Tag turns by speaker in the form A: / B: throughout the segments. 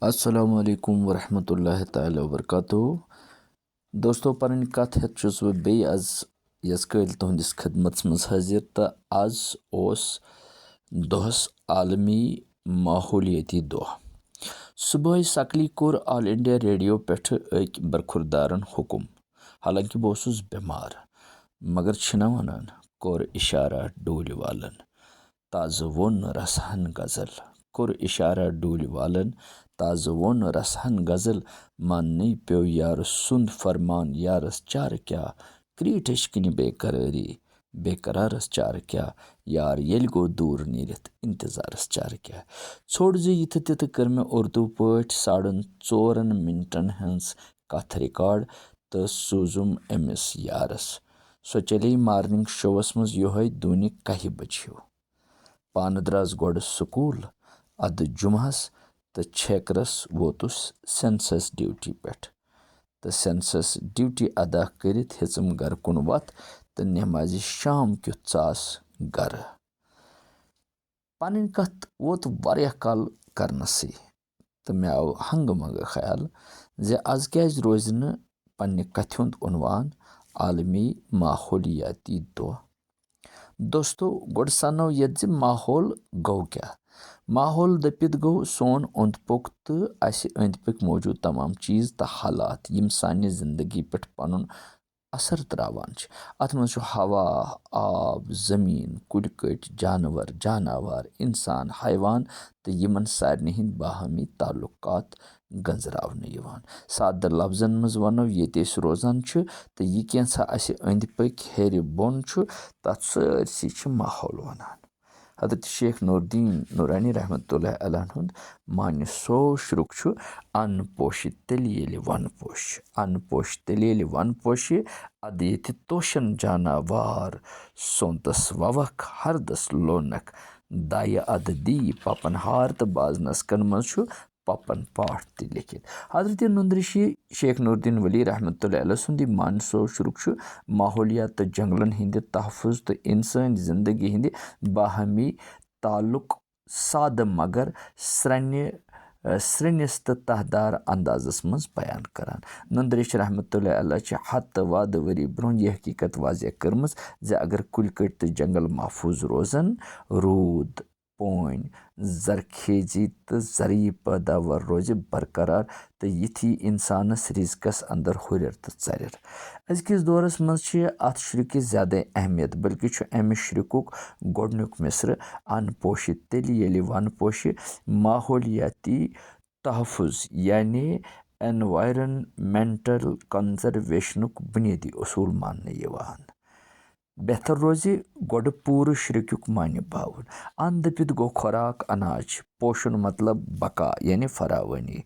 A: अस्सलामु अलैकुम वरहमतुल्लाहि तआला वबरकातुहू। दोस्तों पन्न कथ हेत छुस बह बेय आज यस कल तुहंदिस खिदमत मज हाजिर। तो आज ओस दोहस आलमी माहौलियती दोह। सुबह सकली core all India radio Peth अक बरखुरदारन हुकुम, हालांकि बह ओसुस बेमार, मगर छिना वनान कोर इशारा डूल वालन, ताज वोन रसहन गजल। कोर इशारा डूल वालन, ताज वोन रसहन गजल। मानने प्यो यार सुंद फरमान, यारस चार क्या क्रीटश किन बेकरारी, बेकरारस चार क्या यार येल गो दूर नीरत इंतजारस चार क्या। छोड़ जे यथ तिथ कर मे उर्दू पठ 4.5 मिनटन हंस कथ रिकॉर्ड तो सूजुम एमिस यारस। सो चले मार्निंग शोवस मज योहै दूनि 1 बजे। पान द्रास गोड स्कूल, अद जुमहस तो छेकरस वोतुस सेंसस ड्यूटी पेठ। तो सेंसस ड्यूटी अदा करित हेचम गर कुन वत तो नमाज शाम क्युत चास गर। पन्न कथ वोत वारिया काल करनसे तो मे आव हंग मंग ख्याल जे आज क्याज रोज न पन्ने कथ हुंद उन्वान आलमी माहौलियाती दोह। दोस्तों गोड सनो यत जे माहौल गो क्या। माहौल दपित गो सोन ओंद पोक तो अस अंद पक मौजूद तमाम चीज तो हालात यम साने जिंदगी पेठ पनुन असर त्रावान छ। अथ मज छु हवा, आब, जमीन, कुल कट, जानवर, जानावार, इंसान, हैवान तो यमन सारने हिंद बाहमी ताल्लुकात गंजरावन यवान। साद लफ्जन मज वनो येत अस रोजान छ तो यह कैंसा अस अंद पक हेर बोन छ तथ सरसी छ माहौल वनान। हजरत शेख नूरुद्दीन नूरानी रहमतुल्लाह अलैह हुंद मान्य सो शुरुक छु अन पोश तेली येली वन पोश। अन पोश तेली येली वन पोश अद येथ तोशन जानावार सोंतस ववख हरदस लोनक दाय अद दी पपन हार तो बाज नस्कन मज छु पपन पाठ ति लिखित। हजरत नुंदरिशी शेख नूरुद्दीन वली रहमतुल्लाह अलैह सुंदी मान सो शुरुक छु माहौलियात तो जंगलन हिंद तहफुज तो इंसान जिंदगी हिंद बाहमी ताल्लुक साद मगर स्रनिस तो तहदार अंदाजस मज बयान करान। नुंदरिश रहमतुल्लाह अलैह छ हत वाद वरी ब्रोह यह हकीकत वाजिया करमज जे अगर कुल कट तो जंगल महफूज रोजन, रूद, पोन, जरखेजी तो जरिए पैदावार रोज बरकरार तो यथी इंसानस रिजकस अंदर हुरर तो चरर। अजकिस दौरस मज अत शुरुक ज्यादा अहमियत, बल्कि अमि शुरुक गोडनुक मिसर अन पोश तेली येली वन पोश माहौलियाती तहफुज यानी एनवायरनमेंटल कंजर्वेशनुक बुनियादी उसूल मानने यवान। बेहतर रोज गोड पूर शुरुक मान्य बावन। अन दपित गो खुराक अनाज, पोषण मतलब बका यानी फरावनी,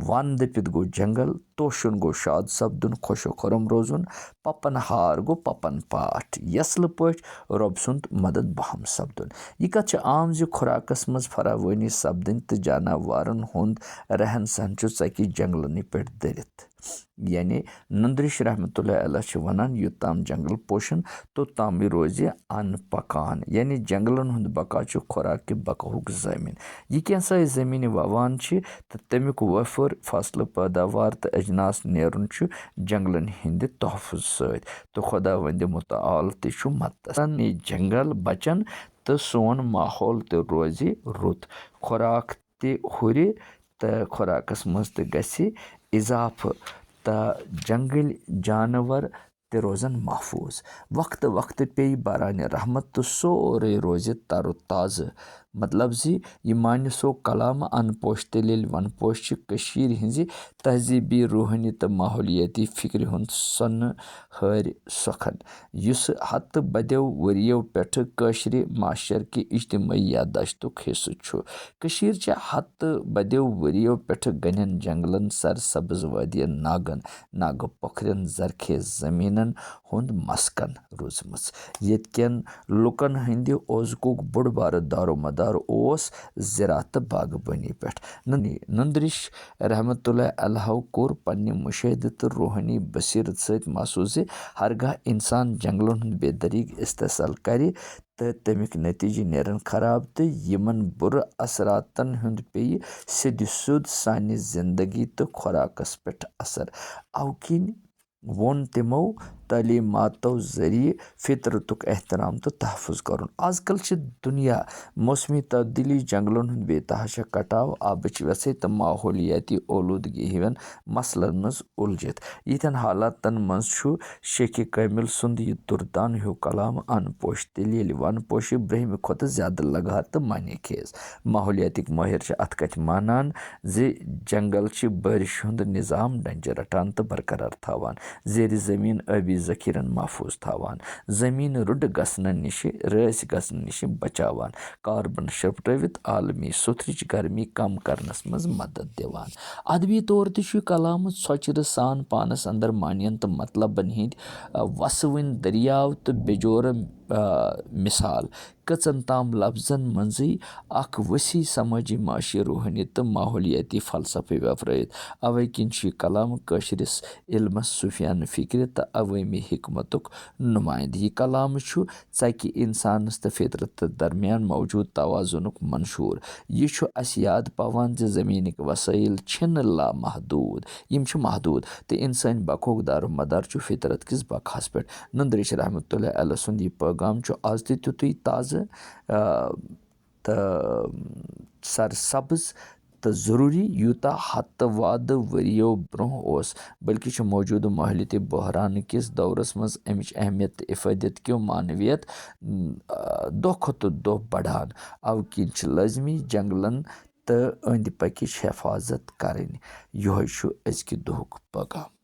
A: वन दपित गो जंगल, तोशन गो शाद सपदुन खुशो खुरम रोजुन, पपन हार गो पपन पाठ, यसल पठ रब सुंद मदद बहम सपदुन। यह कथ आम जो खुराकस मज फरावनी सपदन तो जानवारन हुंद रहन सहन छु चकि जंगलनि पेठ दरित। यानी नुंदरिश रहमतुल्लाह अलैह छ वनान युताम जंगल पोषण तो ताम रोज अन पकान, यानी जंगलन हुंद बका छु खुराक के बकहुक जमीन। यह कैंसा जमीन ववान छ तो तमिक वफर फसल पैदावार तो अजनास नेरुन छु जंगलन हिंद तहफुज सत तो खुदा वंद मुताल ते छु मदद। जंगल बचन तो सोन माहौल तो रोज रुत, खुराक ते हुर तो खुराकस मज तो गसी इजाफ तो जंगल जानवर ते रोजन महफूज। वक्त वक्त पे बारान रहमत तो सोरे रोज तरो ताज़। मतलब जी यह मान सो कलाम अन पोश तेली वन पोश कशीर हिंजी तहजीबी रूहानी तो माहौलियाती फिक्र हुंद सन हर सखन, युस हत बदेव वरियो पेठ कशर माशर के इज्तिमाई यादाश्तुक हिस्सु छु। कशीर छ हत बदेव वरियो पेठ गनन जंगलन, सरसब्ज वादियन, नागन, नाग पोखरन, जरखे जमीनन हुंद मस्कन रूजमस। येत केन लुकन हिंद ओजकुक बुड़ बार दारो मदार दारोमदार ओस ज़राअत तह बागबानी पे। नंदरिश रहमतुल्लाह अलैह कोर पन्ने मुशाहिदे तो रूहानी बसीरत सत महसूस ज़ हरगाह इंसान जंगलन हुंद बेदरीग इस्तेसाल करे तो तमिक नतीजे नेरन खराब तो यमन बुर असरातन हुंद पे सिद्ध सुद सानि जिंदगी तो खुराकस पे असर। अवकिन वोन तिमो तालीमातो ज़रिए फितरतुक एहतराम तो तहफ़ुज़ करुन। आजकल दुनिया मौसमी तब्दीली, जंगलन हुंद बेतहाशा कटाव, आबच वसे तो माहौलियाती ओलूदगी हिवन मसलन मज उलझित। यिथन हालातन मज छु शेख कामिल सुंद यह दुर्दान ह्यू कलाम अन पोश तेल येल वन पोश ब्रहम खोत ज़्यादा लगा तो माने खेज। माहौलियातिक माहिर अत कथ मानान ज़ जंगल बारिश हुंद निज़ाम डंज रटान तो बरकरार थावान, ज़ेर ज़मीन आबी ज़खीरन महफूज थावान, ज़मीन रुड गसन निश रस गसन निश बचावान, कार्बन शपटवित आलमी सुथरिच गर्मी कम करनस मज मदद दिवान। अदबी तौर तह कलाम सोचर सान पानस अंदर मानियन तो मतलबन हिंद वसवन दरियाव तो बेजोर मिसाल कचन ताम लफ्जन मंजी अख वसी समझी माशी रूहानी तो माहौलियाती फलसफे वफरत। अवे किन कलाम कशरिस इल्मस सुफियान फिक्र तो अवामी हिकमतुक नुमाइंद। यह कलाम चे इंसानस तो फितरत दरमियान मौजूद तवाजुनुक मंशूर। यह अस याद पावान ज ज़मीनिक वसाइल छिन लामहदूद, यम महदूद तो इंसानी बकोक दारोमदार फितरत किस बखास पे। नंदरिश रहमतुल्लाह अलैह सुंद यह पैगाम आज तुतुई ताज़ तो सरसब्ज तो ज़रूरी यूता हत वाद वरियो ब्रोह ओस, बल्कि मौजूद माहौलियाती बहरान किस दौरस मज अमिच अहमियत इफ़ादत क्यों मानवियत दो खत दो बढ़ान। अवकिन लाजमी जंगलन तो अंद पकिच हिफाजत करें। यह अज़कि दुहुक पैगाम।